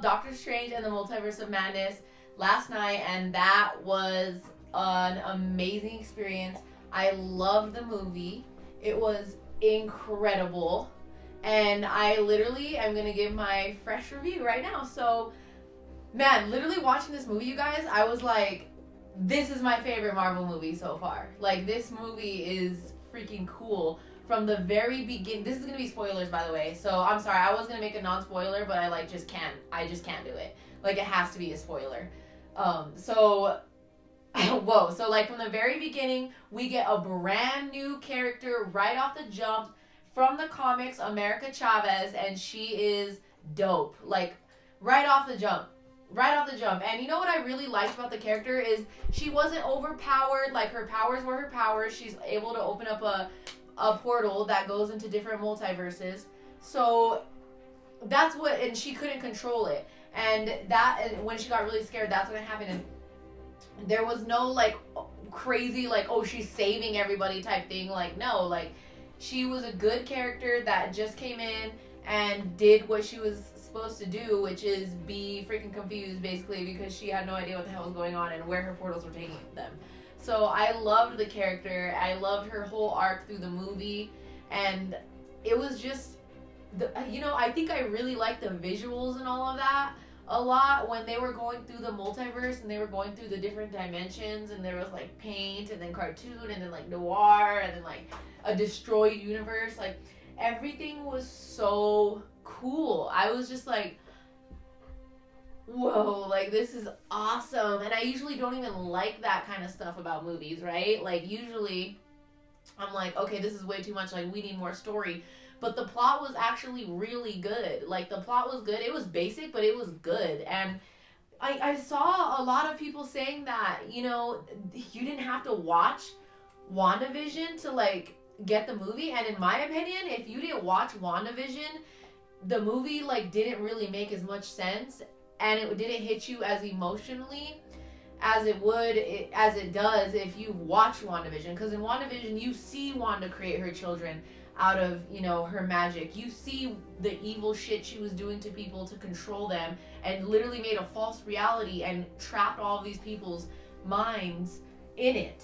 Doctor Strange and the Multiverse of Madness last night, and that was an amazing experience. I loved the movie. It was incredible. And I literally am going to give my fresh review right now. So, man, literally watching this movie, you guys, I was like, this is my favorite Marvel movie so far. Like, this movie is freaking cool from the very beginning. This is gonna be spoilers, by the way, so I'm sorry. I was gonna make a non-spoiler, but I just can't do it. Like, it has to be a spoiler. So whoa, so like from the very beginning we get a brand new character right off the jump from the comics, America Chavez, and she is dope. Like, right off the jump. Right off the jump. And you know what I really liked about the character is she wasn't overpowered. Like, her powers were her powers. She's able to open up a portal that goes into different multiverses. So that's what, and she couldn't control it. And when she got really scared, that's when it happened. And there was no like crazy, like, oh, she's saving everybody type thing. Like, no, like, she was a good character that just came in and did what she was supposed to do, which is be freaking confused basically, because she had no idea what the hell was going on and where her portals were taking them. So I loved the character. I loved her whole arc through the movie, and it was just, I think I really liked the visuals and all of that a lot when they were going through the multiverse and they were going through the different dimensions, and there was like paint and then cartoon and then like noir and then like a destroyed universe. Like, everything was so cool. I was just like, whoa, like, this is awesome. And I usually don't even like that kind of stuff about movies, right? Like, usually I'm like, okay, this is way too much, like, we need more story. But the plot was actually really good. Like, the plot was good. It was basic, but it was good. And I saw a lot of people saying that, you didn't have to watch WandaVision to, like, get the movie. And in my opinion, if you didn't watch WandaVision, the movie, like, didn't really make as much sense, and it didn't hit you as emotionally as it does if you watch WandaVision. Because in WandaVision, you see Wanda create her children out of, her magic. You see the evil shit she was doing to people to control them, and literally made a false reality and trapped all of these people's minds in it.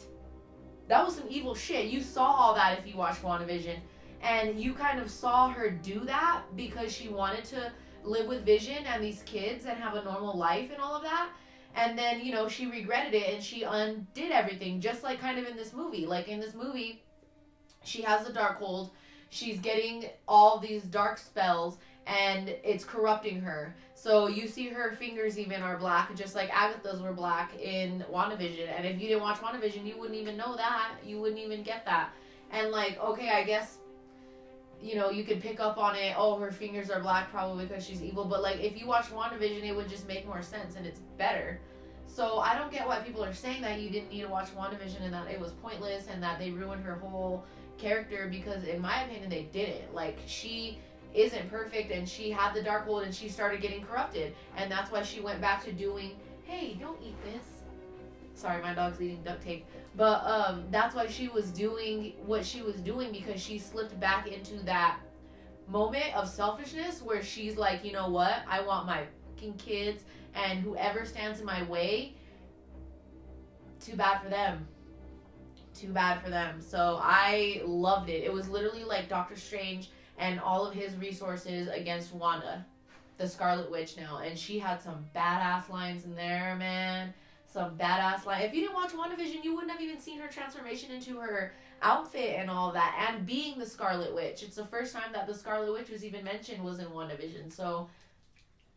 That was some evil shit. You saw all that if you watched WandaVision. And you kind of saw her do that because she wanted to live with Vision and these kids and have a normal life and all of that. And then, she regretted it and she undid everything, just like kind of in this movie. Like, in this movie, she has the Darkhold. She's getting all these dark spells and it's corrupting her. So you see her fingers even are black, just like Agatha's were black in WandaVision. And if you didn't watch WandaVision, you wouldn't even know that. You wouldn't even get that. And like, okay, I guess, you could pick up on it. Oh, her fingers are black probably because she's evil. But like, if you watch WandaVision, it would just make more sense and it's better. So I don't get why people are saying that you didn't need to watch WandaVision and that it was pointless and that they ruined her whole character, because in my opinion, they didn't. Like, she isn't perfect and she had the Darkhold and she started getting corrupted. And that's why she went back to doing, hey, don't eat this. Sorry, my dog's eating duct tape. But that's why she was doing what she was doing, because she slipped back into that moment of selfishness where she's like, you know what? I want my fucking kids, and whoever stands in my way, too bad for them. Too bad for them. So I loved it. It was literally like Doctor Strange and all of his resources against Wanda, the Scarlet Witch now. And she had some badass lines in there, man. Some badass line. If you didn't watch WandaVision, you wouldn't have even seen her transformation into her outfit and all that, and being the Scarlet Witch. It's the first time that the Scarlet Witch was even mentioned was in WandaVision. So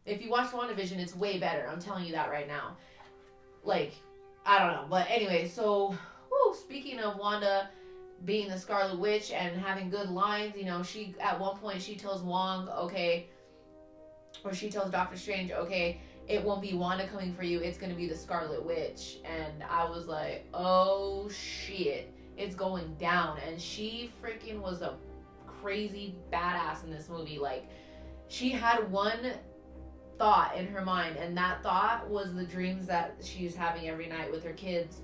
if you watch WandaVision, it's way better. I'm telling you that right now. Like, I don't know. But anyway, so speaking of Wanda being the Scarlet Witch and having good lines, she at one point she tells Wong, okay, or she tells Doctor Strange, okay, it won't be Wanda coming for you, it's going to be the Scarlet Witch. And I was like, oh shit, it's going down. And she freaking was a crazy badass in this movie. Like, she had one thought in her mind, and that thought was the dreams that she's having every night with her kids.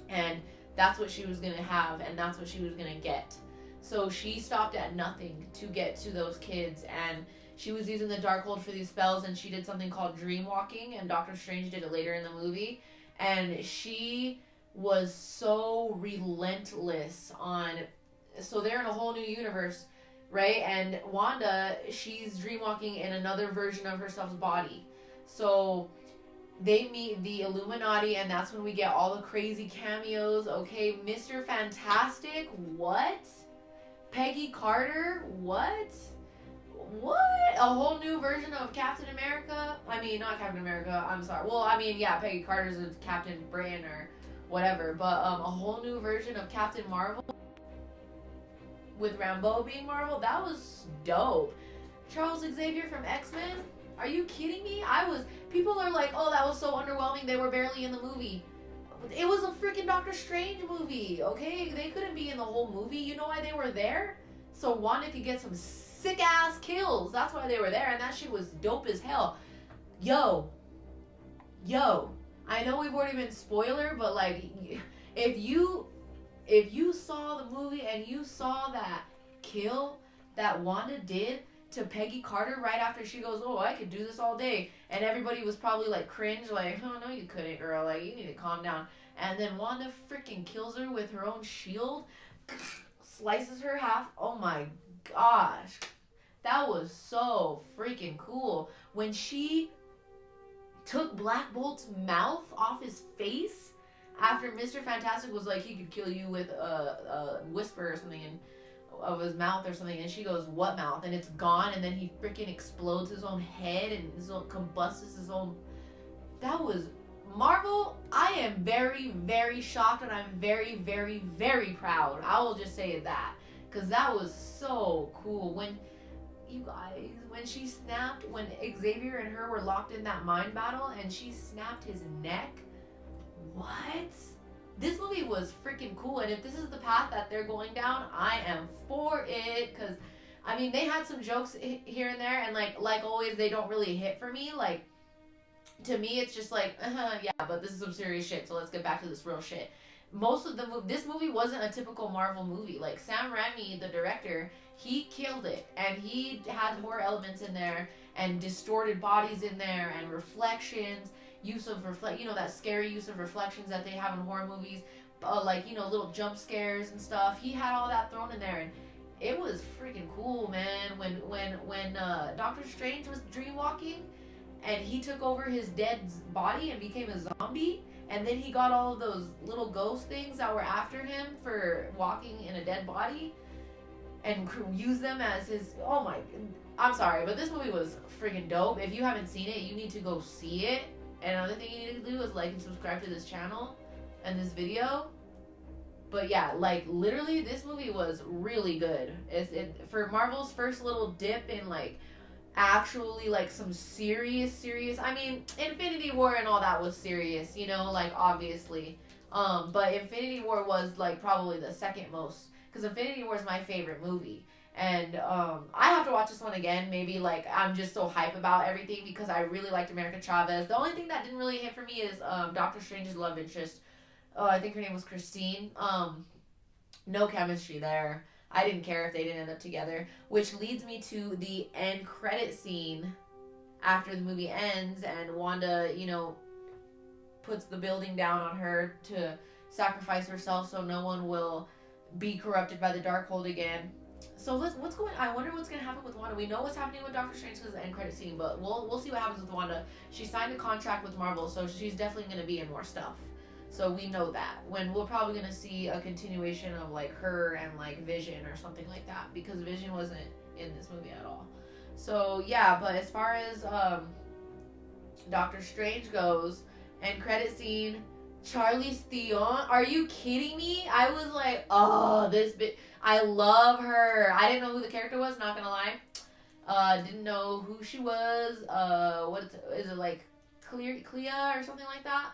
And that's what she was going to have, and that's what she was going to get. So she stopped at nothing to get to those kids, and she was using the Darkhold for these spells, and she did something called dream walking, and Doctor Strange did it later in the movie, and she was so relentless on. So they're in a whole new universe, right? And Wanda, she's dream walking in another version of herself's body. So they meet the Illuminati, and that's when we get all the crazy cameos. Okay, Mr. Fantastic, what? Peggy Carter, what? What? A whole new version of Captain America? I mean, not Captain America, I'm sorry. Well, I mean, yeah, Peggy Carter's a Captain Britain or whatever, but a whole new version of Captain Marvel with Rambeau being Marvel, that was dope. Charles Xavier from X-Men? Are you kidding me? People are like, oh, that was so underwhelming, they were barely in the movie. It was a freaking Doctor Strange movie, okay? They couldn't be in the whole movie. You know why they were there? So Wanda could get some sick-ass kills. That's why they were there, and that shit was dope as hell. Yo. I know we've already been spoiler, but, like, if you saw the movie and you saw that kill that Wanda did to Peggy Carter right after she goes, oh, I could do this all day, and everybody was probably like cringe, like, oh no you couldn't, girl, like you need to calm down. And then Wanda freaking kills her with her own shield, slices her half. Oh my gosh, that was so freaking cool. When she took Black Bolt's mouth off his face after Mr. Fantastic was like, he could kill you with a whisper or something of his mouth or something, and she goes, what mouth? And it's gone, and then he freaking explodes his own head and combusts his own. That was Marvel. I am very, very shocked, and I'm very, very, very proud. I will just say that, because that was so cool. When you guys, when she snapped, when Xavier and her were locked in that mind battle, and she snapped his neck. What? This movie was freaking cool, and if this is the path that they're going down, I am for it, because, I mean, they had some jokes here and there, and, like always, they don't really hit for me. Like, to me, it's just like, yeah, but this is some serious shit, so let's get back to this real shit. Most of this movie wasn't a typical Marvel movie. Like, Sam Raimi, the director, he killed it, and he had horror elements in there, and distorted bodies in there, and reflections, use of that scary use of reflections that they have in horror movies, little jump scares and stuff. He had all that thrown in there, and it was freaking cool, man. When Doctor Strange was dreamwalking, and he took over his dead body and became a zombie, and then he got all of those little ghost things that were after him for walking in a dead body, and use them as his. Oh my, I'm sorry, but this movie was freaking dope. If you haven't seen it, you need to go see it. And another thing you need to do is like and subscribe to this channel and this video. But yeah, like literally this movie was really good. For Marvel's first little dip in like actually like some serious, I mean, Infinity War and all that was serious, like obviously. But Infinity War was like probably the second most, because Infinity War is my favorite movie. And I have to watch this one again. Maybe like I'm just so hype about everything because I really liked America Chavez. The only thing that didn't really hit for me is Doctor Strange's love interest. I think her name was Christine. No chemistry there. I didn't care if they didn't end up together. Which leads me to the end credit scene after the movie ends and Wanda, puts the building down on her to sacrifice herself so no one will be corrupted by the Darkhold again. So I wonder what's going to happen with Wanda. We know what's happening with Doctor Strange because of the end credit scene, but we'll see what happens with Wanda. She signed a contract with Marvel, so she's definitely going to be in more stuff. So we know that. When we're probably going to see a continuation of like her and like Vision or something like that, because Vision wasn't in this movie at all. So yeah, but as far as Doctor Strange goes, end credit scene, Charlize Theron, are you kidding me? I was like, oh, this bitch. I love her. I didn't know who the character was, not gonna lie. Didn't know who she was. Is it like Clea or something like that?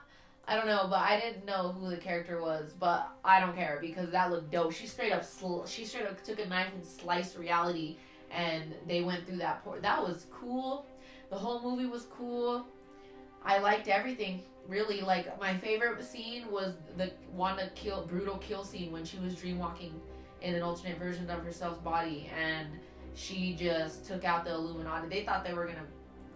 I don't know, but I didn't know who the character was. But I don't care because that looked dope. She straight up took a knife and sliced reality, and they went through that. That was cool. The whole movie was cool. I liked everything. Really, like my favorite scene was the Wanda brutal kill scene when she was dreamwalking in an alternate version of herself's body, and she just took out the Illuminati. They thought they were gonna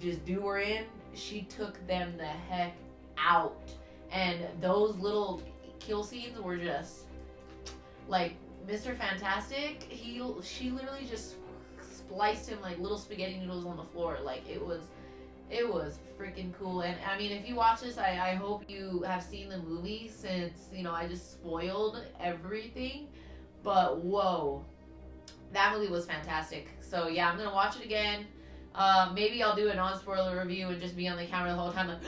just do her in. She took them the heck out. And those little kill scenes were just like Mr. Fantastic. She literally just spliced him like little spaghetti noodles on the floor. Like it was freaking cool. And I mean, if you watch this, I hope you have seen the movie, since I just spoiled everything. But whoa, that movie was fantastic. So yeah, I'm gonna watch it again. Maybe I'll do a non-spoiler review and just be on the camera the whole time like,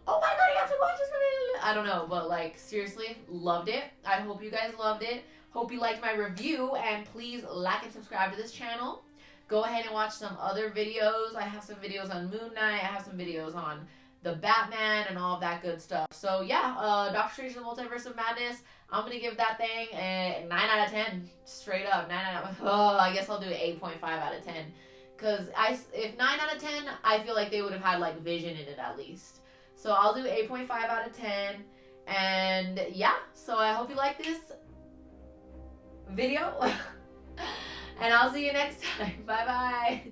oh my god, I got to watch this movie. I don't know, but like seriously, loved it. I hope you guys loved it. Hope you liked my review, and please like and subscribe to this channel. Go ahead and watch some other videos. I have some videos on Moon Knight. I have some videos on the Batman and all of that good stuff. So yeah, Doctor Strange and the Multiverse of Madness, I'm going to give that thing a 9 out of 10. Straight up. 9 out of... Oh, I guess I'll do 8.5 out of 10. Because if 9 out of 10, I feel like they would have had like Vision in it at least. So I'll do 8.5 out of 10. And yeah, so I hope you like this video. And I'll see you next time. Bye bye.